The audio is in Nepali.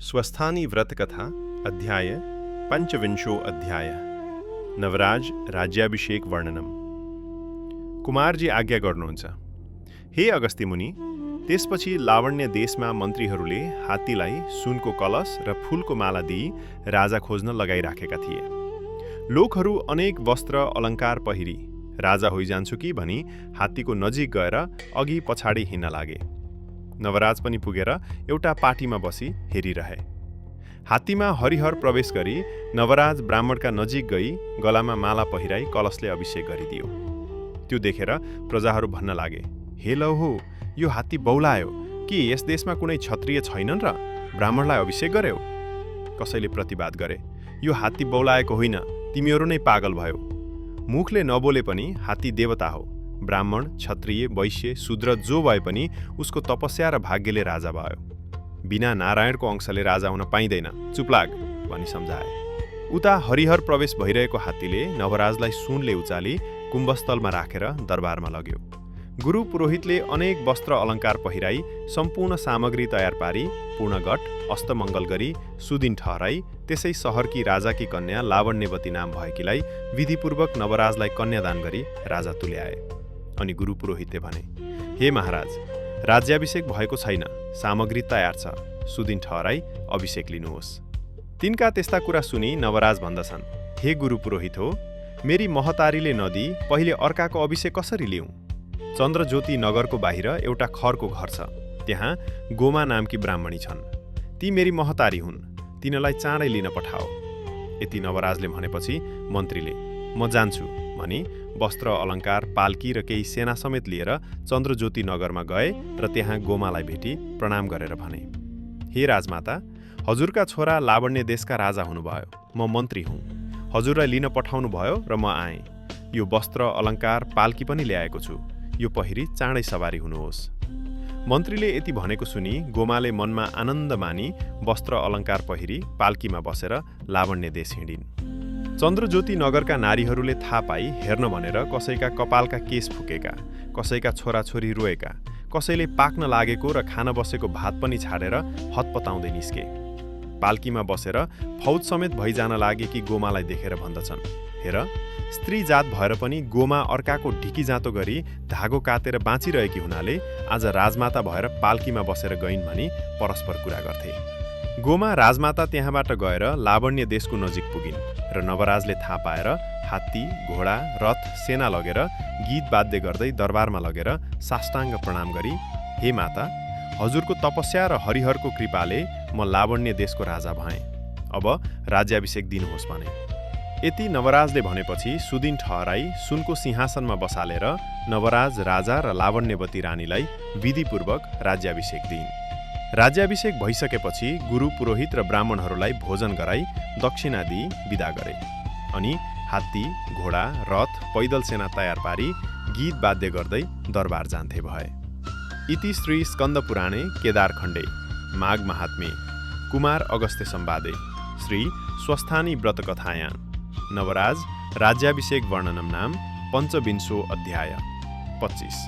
स्वस्थानी व्रतकथा अध्याय पञ्चविंशो अध्याय नवराज राज्याभिषेक वर्णनम। कुमारजी आज्ञा गर्नुहुन्छ। हे अगस्त्य मुनि, त्यसपछि लावण्य देशमा मन्त्रीहरूले हात्तीलाई सुनको कलश र फूलको माला दिई राजा खोज्न लगाइराखेका थिए। लोकहरू अनेक वस्त्र अलङ्कार पहिरी राजा होइजान्छु कि भनी हात्तीको नजिक गएर अघि पछाडि हिँड्न लागे। नवराज पनि पुगेर एउटा पाटीमा बसी हेरिरहे। हात्तीमा हरिहर प्रवेश गरी नवराज ब्राह्मणका नजिक गई गलामा माला पहिराई कलशले अभिषेक गरिदियो। त्यो देखेर प्रजाहरू भन्न लागे, हे लौ, यो हात्ती बौलायो कि यस देशमा कुनै क्षत्रिय छैनन् र ब्राह्मणलाई अभिषेक गर्यो? कसैले प्रतिवाद गरे, यो हात्ती बौलाएको होइन, तिमीहरू नै पागल भयो। मुखले नबोले पनि हात्ती देवता हो। ब्राह्मण, क्षत्रिय, वैश्य, शूद्र जो भए पनि उसको तपस्या र भाग्यले राजा भयो। बिना नारायणको अंशले राजा हुन पाइँदैन, चुपलाग भनी सम्झाए। उता हरिहर प्रवेश भइरहेको हात्तीले नवराजलाई सुनले उचाली कुम्भस्थलमा राखेर दरबारमा लग्यो। गुरु पुरोहितले अनेक वस्त्र अलङ्कार पहिराई सम्पूर्ण सामग्री तयार पारी पूर्णगठ अस्तमङ्गल गरी सुदिन ठहराई त्यसै सहरकी राजाकी कन्या लावण्यवती नाम भएकीलाई विधिपूर्वक नवराजलाई कन्यादान गरी राजा तुल्याए। अनि गुरु पुरोहितले भने, हे महाराज, राज्याभिषेक भएको छैन, सामग्री तयार छ, सुदिन ठहराई अभिषेक लिनुहोस्। तिनका त्यस्ता कुरा सुनि नवराज भन्दछन्, हे गुरु पुरोहित हो, मेरी महतारीले नदी पहिले अर्काको अभिषेक कसरी लिऊँ? चन्द्रज्योति नगरको बाहिर एउटा खरको घर छ, त्यहाँ गोमा नामकी ब्राह्मणी छन्। ती मेरी महतारी हुन्, तिनलाई चाँडै लिन पठाओ। यति नवराजले भनेपछि मन्त्रीले, म जान्छु भनी वस्त्र अलङ्कार पाल्की र केही सेना समेत लिएर चन्द्रज्योति नगरमा गए र त्यहाँ गोमालाई भेटी प्रणाम गरेर भने, हे राजमाता, हजुरका छोरा लावण्य देशका राजा हुनुभयो, म मन्त्री हुँ। हजुरलाई लिन पठाउनु भयो र म आएँ। यो वस्त्र अलङ्कार पाल्की पनि ल्याएको छु, यो पहिरी चाँडै सवारी हुनुहोस्। मन्त्रीले यति भनेको सुनि गोमाले मनमा आनन्द मानी वस्त्र अलङ्कार पहिरी पाल्कीमा बसेर लावण्य देश हिँडिन्। चन्द्रज्योति नगरका नारीहरूले थाहा पाई हेर्न भनेर कसैका कपालका केश फुकेका, कसैका छोराछोरी रोएका, कसैले पाक्न लागेको र खान बसेको भात पनि छाडेर हतपताउँदै निस्के। पाल्कीमा बसेर फौज समेत भइजान लागेकी गोमालाई देखेर भन्दछन्, हेर, स्त्री जात भएर पनि गोमा अर्काको ढिकी जाँतो गरी धागो काटेर बाँचिरहेकी हुनाले आज राजमाता भएर पाल्कीमा बसेर गइन् भनी परस्पर कुरा गर्थे। गोमा राजमाता त्यहाँबाट गएर लावण्य देशको नजिक पुगिन् र नवराजले थाहा पाएर हात्ती, घोडा, रथ, सेना लगेर गीत वाद्य गर्दै दरबारमा लगेर साष्टाङ्ग प्रणाम गरी, हे माता, हजुरको तपस्या र हरिहरको कृपाले म लावण्य देशको राजा भएँ। अब राज्याभिषेक दिनुहोस् भने। यति नवराजले भनेपछि सुदिन ठहराई सुनको सिंहासनमा बसालेर नवराज राजा र लावण्यवती रानीलाई विधिपूर्वक राज्याभिषेक दिइन्। राज्याभिषेक भइसकेपछि गुरु पुरोहित र ब्राह्मणहरूलाई भोजन गराई दक्षिणा दिई विदा गरे। अनि हात्ती, घोडा, रथ, पैदल सेना तयार पारी गीत वाद्य गर्दै दरबार जान्थे भए। इति श्री स्कन्द पुराणे केदारखण्डे माघ महात्म्ये कुमार अगस्त्य संवादे श्री स्वस्थानी व्रतकथायां नवराज राज्याभिषेक वर्णनम नाम पञ्चविंशो अध्याय 25।